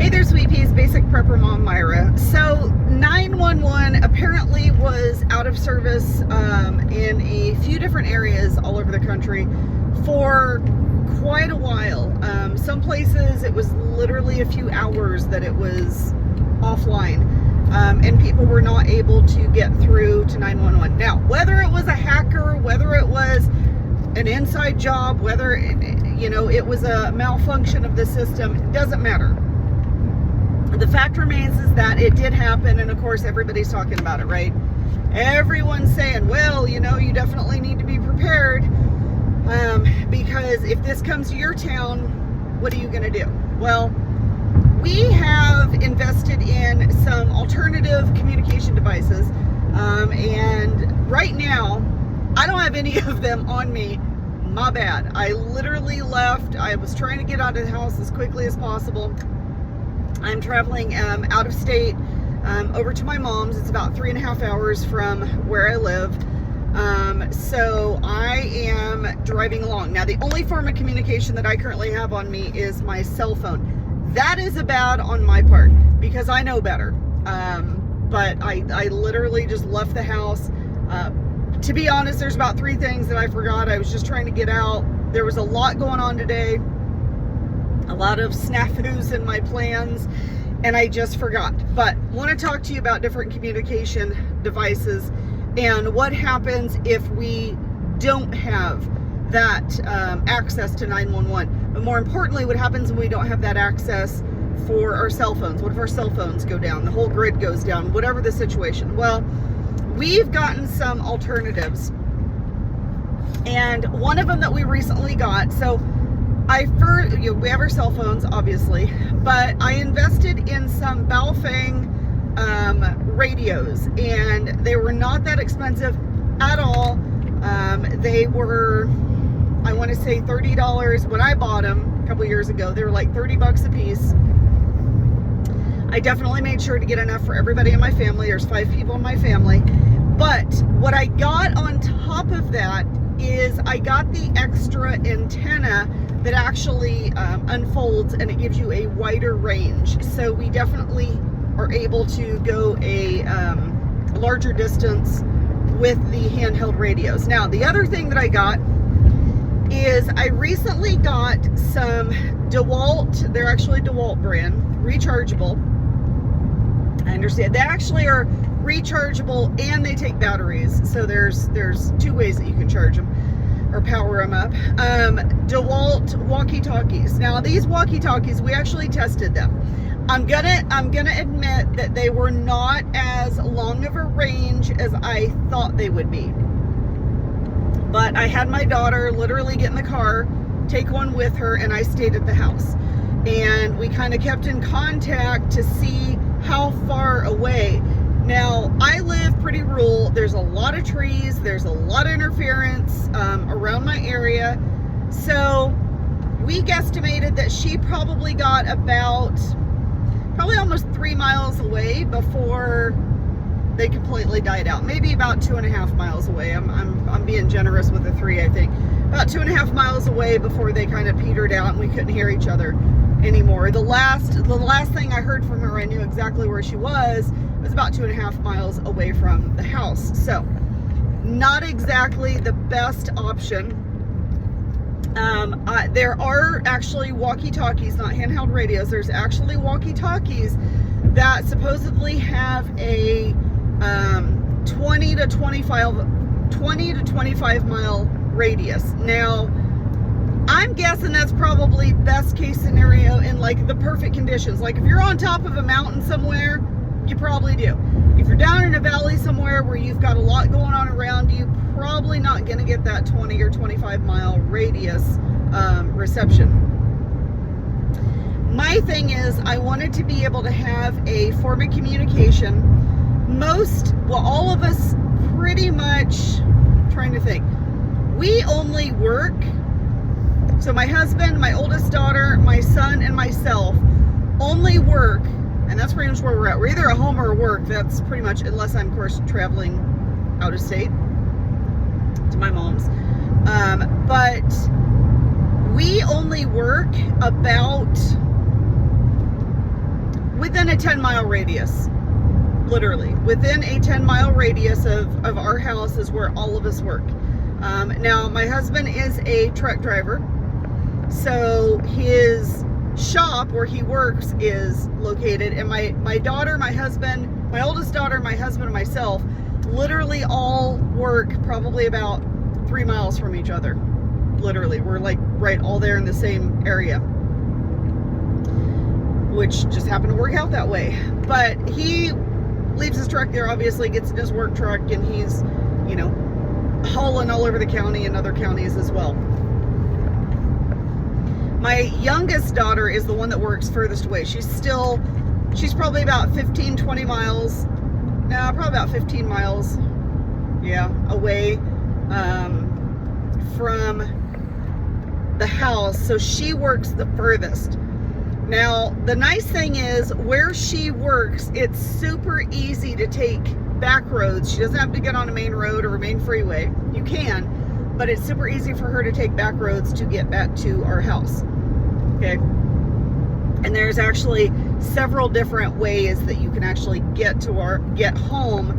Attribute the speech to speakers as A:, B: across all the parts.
A: Hey there, sweet peas. Basic Prepper Mom Myra. So 911 apparently was out of service in a few different areas all over the country for quite a while. Some places it was literally a few hours that it was offline, and people were not able to get through to 911. Now, whether it was a hacker, whether it was an inside job, whether it was a malfunction of the system, it doesn't matter. The fact remains is that it did happen, and of course everybody's talking about it, right? Everyone's saying, well, you definitely need to be prepared, because if this comes to your town, what are you going to do? Well, we have invested in some alternative communication devices, and right now I don't have any of them on me. My bad. I literally left. I was trying to get out of the house as quickly as possible. I'm traveling out of state, over to my mom's. It's about 3.5 hours from where I live. So I am driving along. Now, the only form of communication that I currently have on me is my cell phone. That is a bad on my part because I know better. But I literally just left the house. To be honest, there's about 3 things that I forgot. I was just trying to get out. There was a lot going on today. A lot of snafus in my plans, and I just forgot. But want to talk to you about different communication devices and what happens if we don't have that access to 911. But more importantly, what happens when we don't have that access for our cell phones? What if our cell phones go down, the whole grid goes down, whatever the situation? Well, we've gotten some alternatives, and one of them that we recently got, so we have our cell phones, obviously, but I invested in some Baofeng radios, and they were not that expensive at all. They were, I want to say $30 when I bought them a couple years ago. They were like $30 a piece. I definitely made sure to get enough for everybody in my family. There's 5 people in my family. But what I got on top of that is I got the extra antenna that actually unfolds, and it gives you a wider range. So we definitely are able to go a larger distance with the handheld radios. Now, the other thing that I got is I recently got some DeWalt, they're actually DeWalt brand, rechargeable. I understand they actually are rechargeable and they take batteries. So there's 2 ways that you can charge them or power them up. DeWalt walkie-talkies. Now, these walkie-talkies, we actually tested them. I'm gonna admit that they were not as long of a range as I thought they would be. But I had my daughter literally get in the car, take one with her, and I stayed at the house. And we kind of kept in contact to see how far away. Now, I live pretty rural. There's a lot of trees. There's a lot of interference around my area. So we guesstimated that she probably got probably almost 3 miles away before they completely died out. Maybe about 2.5 miles away. I'm being generous with the 3, I think. About 2.5 miles away before they kind of petered out and we couldn't hear each other anymore. The last thing I heard from her, I knew exactly where she was. It was about 2.5 miles away from the house. So not exactly the best option. There are actually walkie-talkies, not handheld radios. There's actually walkie-talkies that supposedly have a 20 to 25 mile radius. Now, I'm guessing that's probably best case scenario in like the perfect conditions. Like if you're on top of a mountain somewhere, you probably do. If you're down in a valley somewhere where you've got a lot going on around you, probably not going to get that 20 or 25 mile radius reception. My thing is I wanted to be able to have a form of communication. All of us pretty much, trying to think, we only work. So my husband, my oldest daughter, my son, and myself only work, and that's pretty much where we're at. We're either at home or work. That's pretty much, unless I'm, of course, traveling out of state to my mom's. But we only work about within a 10-mile radius. Literally within a 10-mile radius of our house is where all of us work. Now my husband is a truck driver, so his shop where he works is located, and my daughter, my husband, my oldest daughter, my husband, and myself literally all work probably about 3 miles from each other. Literally, we're like right all there in the same area, which just happened to work out that way. But he leaves his truck there, obviously gets in his work truck, and he's, you know, hauling all over the county and other counties as well. My youngest daughter is the one that works furthest away. She's probably about 15, 20 miles, no, probably about 15 miles, yeah, away from the house. So she works the furthest. Now, the nice thing is where she works, it's super easy to take back roads. She doesn't have to get on a main road or a main freeway. You can, but it's super easy for her to take back roads to get back to our house. Okay. And there's actually several different ways that you can actually get home.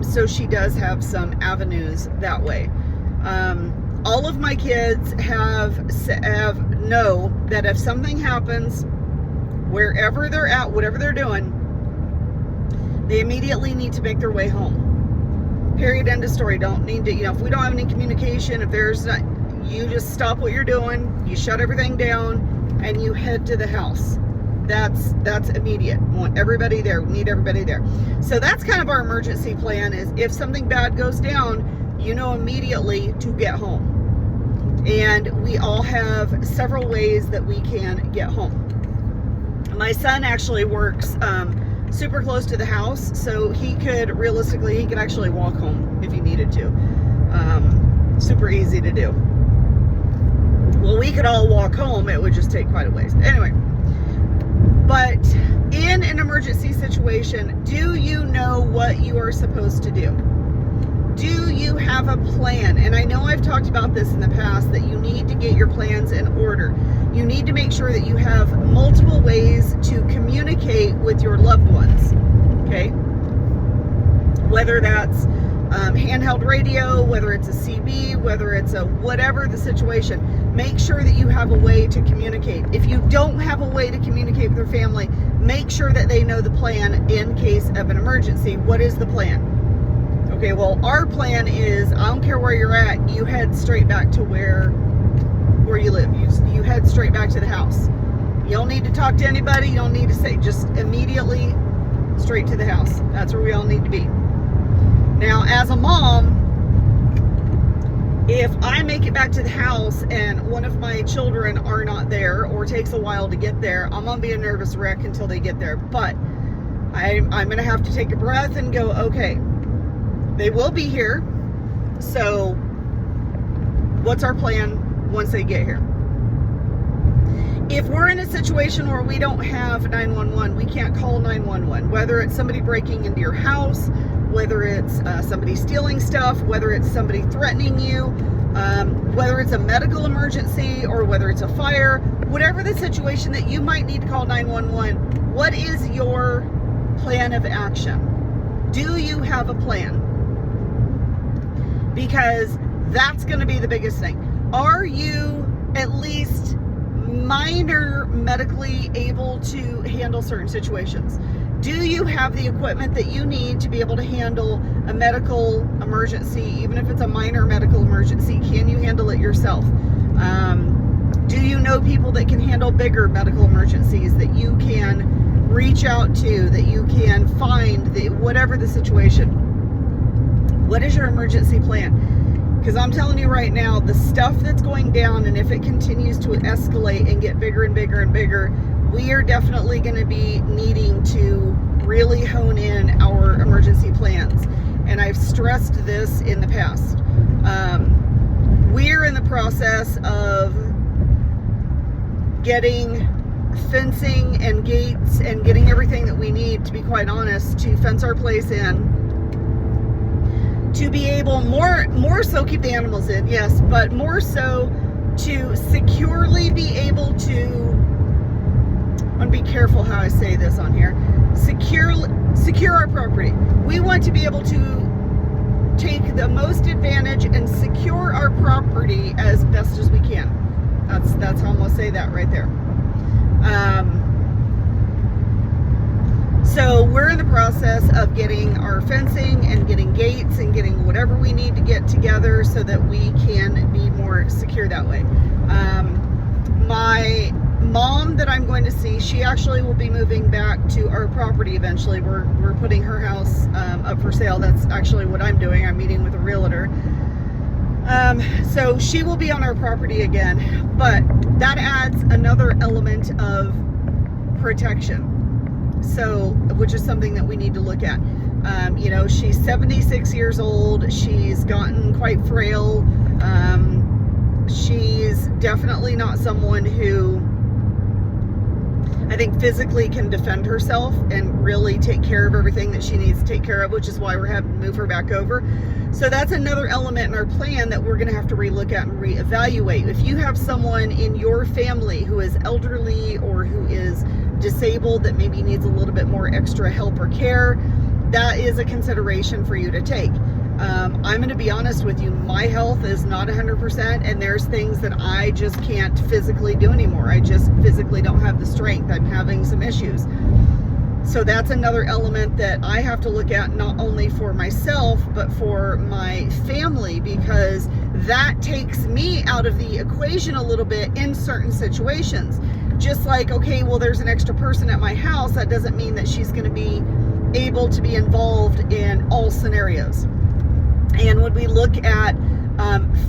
A: So she does have some avenues that way. All of my kids know that if something happens, wherever they're at, whatever they're doing, they immediately need to make their way home. Period, end of story. Don't need to, if we don't have any communication, if there's not, you just stop what you're doing, you shut everything down, and you head to the house. That's immediate. We want everybody there. We need everybody there. So that's kind of our emergency plan, is if something bad goes down, you know immediately to get home. And we all have several ways that we can get home. My son actually works super close to the house, so he could actually walk home if he needed to. Super easy to do. Well, we could all walk home. It would just take quite a ways. Anyway, but in an emergency situation, do you know what you are supposed to do? Do you have a plan? And I know I've talked about this in the past, that you need to get your plans in order. You need to make sure that you have multiple ways to communicate with your loved ones. Okay? Whether that's handheld radio, whether it's a CB, whether it's a whatever the situation, make sure that you have a way to communicate. If you don't have a way to communicate with your family, make sure that they know the plan in case of an emergency. What is the plan? Okay, well, our plan is, I don't care where you're at, you head straight back to where you live. You head straight back to the house. You don't need to talk to anybody. You don't need to say, just immediately straight to the house. That's where we all need to be. Now, as a mom, if I make it back to the house and one of my children are not there, or takes a while to get there, I'm going to be a nervous wreck until they get there. But I'm going to have to take a breath and go, okay, they will be here. So what's our plan once they get here? If we're in a situation where we don't have 911, we can't call 911, whether it's somebody breaking into your house, whether it's somebody stealing stuff, whether it's somebody threatening you, whether it's a medical emergency, or whether it's a fire, whatever the situation that you might need to call 911, what is your plan of action? Do you have a plan? Because that's going to be the biggest thing. Are you at least minor medically able to handle certain situations? Do you have the equipment that you need to be able to handle a medical emergency, even if it's a minor medical emergency? Can you handle it yourself? Do you know people that can handle bigger medical emergencies that you can reach out to, that you can find, whatever the situation? What is your emergency plan? Because I'm telling you right now, the stuff that's going down, and if it continues to escalate and get bigger and bigger and bigger, we are definitely going to be needing to really hone in our emergency plans. And I've stressed this in the past. We're in the process of getting fencing and gates and getting everything that we need, to be quite honest, to fence our place in, to be able more so keep the animals in, yes, but more so to securely be able to want to be careful how I say this on here. Secure our property. We want to be able to take the most advantage and secure our property as best as we can. That's how I'm gonna say that right there. So we're in the process of getting our fencing and getting gates and getting whatever we need to get together so that we can be more secure that way. My mom that I'm going to see, she actually will be moving back to our property eventually. We're putting her house up for sale. That's actually what I'm doing. I'm meeting with a realtor. So she will be on our property again, but that adds another element of protection. So, which is something that we need to look at. You know, she's 76 years old. She's gotten quite frail. She's definitely not someone who I think physically can defend herself and really take care of everything that she needs to take care of, which is why we're having to move her back over. So that's another element in our plan that we're going to have to relook at and reevaluate. If you have someone in your family who is elderly or who is disabled that maybe needs a little bit more extra help or care, that is a consideration for you to take. I'm going to be honest with you, my health is not 100%, and there's things that I just can't physically do anymore. I just physically don't have the strength. I'm having some issues. So that's another element that I have to look at, not only for myself, but for my family, because that takes me out of the equation a little bit in certain situations. Just like, okay, well, there's an extra person at my house. That doesn't mean that she's going to be able to be involved in all scenarios. And when we look at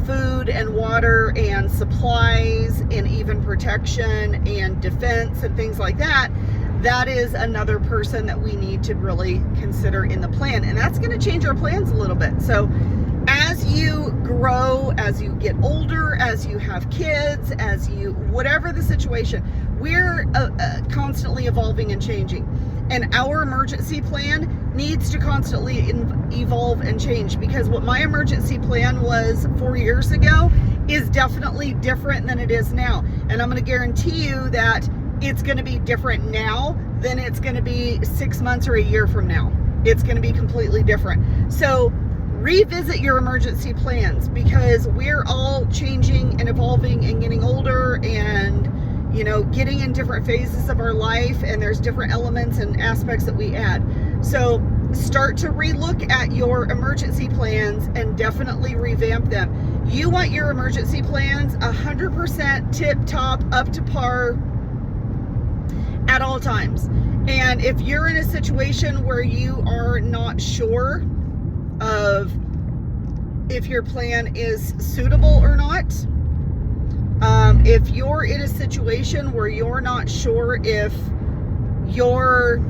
A: food and water and supplies and even protection and defense and things like that, that is another person that we need to really consider in the plan. And that's going to change our plans a little bit. So as you grow, as you get older, as you have kids, as you, whatever the situation, we're constantly evolving and changing. And our emergency plan needs to constantly evolve and change, because what my emergency plan was 4 years ago is definitely different than it is now. And I'm going to guarantee you that it's going to be different now than it's going to be 6 months or a year from now. It's going to be completely different. So revisit your emergency plans, because we're all changing and evolving and getting older and, you know, getting in different phases of our life, and there's different elements and aspects that we add. So start to relook at your emergency plans and definitely revamp them. You want your emergency plans 100% tip top, up to par at all times. And if you're in a situation where you are not sure of if your plan is suitable or not, if you're in a situation where you're not sure if your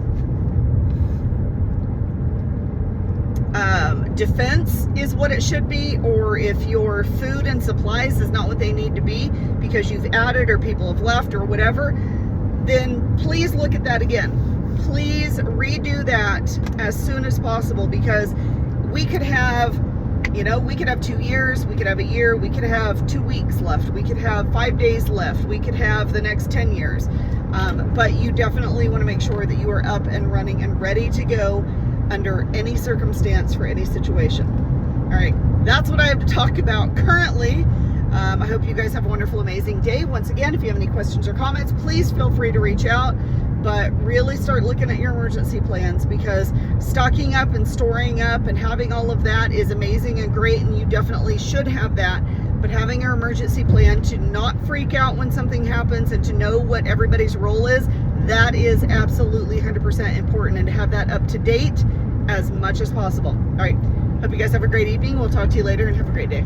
A: defense is what it should be, or if your food and supplies is not what they need to be because you've added or people have left or whatever, then please look at that again. Please redo that as soon as possible, because we could have, you know, we could have 2 years, we could have a year, we could have 2 weeks left, we could have 5 days left, we could have the next 10 years. But you definitely want to make sure that you are up and running and ready to go under any circumstance for any situation. All right, that's what I have to talk about currently. I hope you guys have a wonderful, amazing day. Once again, if you have any questions or comments, please feel free to reach out. But really start looking at your emergency plans, because stocking up and storing up and having all of that is amazing and great, and you definitely should have that. But having your emergency plan to not freak out when something happens and to know what everybody's role is, that is absolutely 100% important, and to have that up to date as much as possible. All right, hope you guys have a great evening. We'll talk to you later, and have a great day.